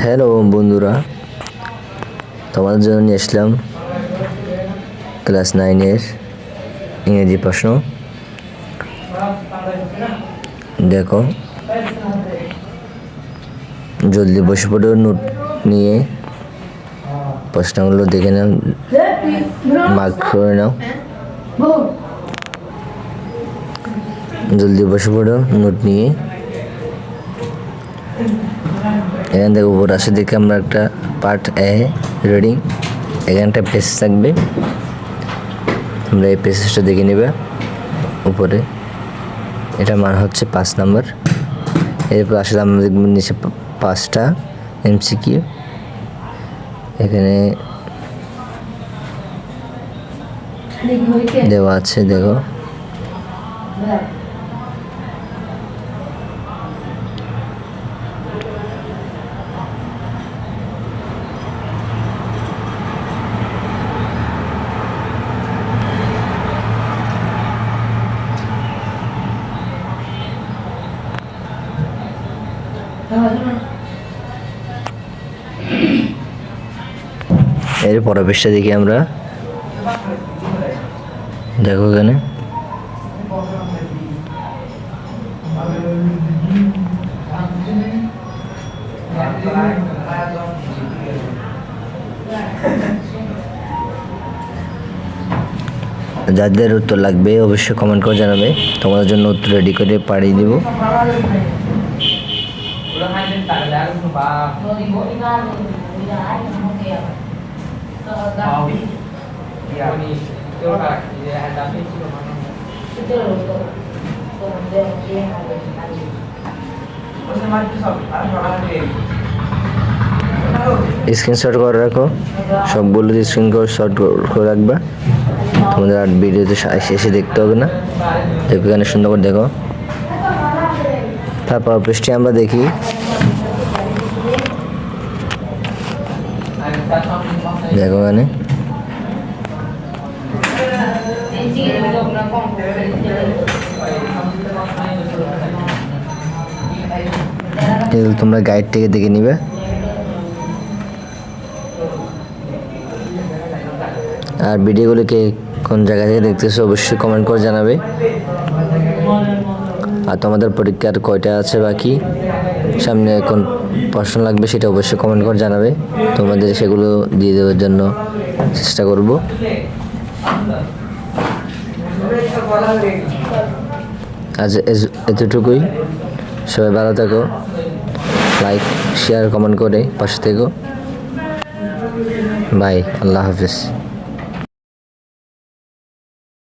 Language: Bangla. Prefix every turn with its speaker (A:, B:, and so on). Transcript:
A: হ্যালো বন্ধুরা, তোমাদের জন্য নিয়ে আসলাম ক্লাস 9-এর ইংরেজি প্রশ্ন। দেখো, জলদি বসে পড়ো, নোট নিয়ে প্রশ্নগুলো দেখে নাও, মার্ক করে নাও। জলদি বসে পড়ো, নোট নিয়ে। এখান থেকে উপর আসে দেখে আমরা একটা পার্ট এ রিডিং, এখানটা পেজ থাকবে, আমরা এই পেজটা দেখে নেবে উপরে। এটা মান হচ্ছে 5 নম্বর। এরপর আসলে আমরা দেখব নিচে 5টা এমসিকিউ। এখানে দেওয়া আছে, দেখো। এর পরের পৃষ্ঠা দেখি আমরা, দেখো এখানে যাদের উত্তর লাগবে অবশ্যই কমেন্ট করে জানাবে, তোমাদের জন্য উত্তর রেডি করে পাঠিয়ে দিব। স্ক্রিনশট করে রাখো, সবগুলো স্ক্রিনশট করে রাখবা, তোমাদের আর ভিডিওতে শেষে দেখতে হবে না। দেখো এখানে সুন্দর করে দেখো। তারপর পৃষ্ঠে আমরা দেখি, দেখো এখানে তোমরা গাইড থেকে দেখে নিবে। আর ভিডিওগুলোকে কোন জায়গা থেকে দেখতেছো অবশ্যই কমেন্ট করে জানাবে। আর তোমাদের পরীক্ষার কয়টা আছে বাকি, সামনে কোন প্রশ্ন লাগবে সেটা অবশ্যই কমেন্ট করে জানাবে, তোমাদের সেগুলো দিয়ে দেওয়ার জন্য চেষ্টা করব। আজ এতটুকুই, সবাই ভালো থাকো, লাইক শেয়ার কমেন্ট করে পাশে থেকো। বাই, আল্লাহ হাফেজ।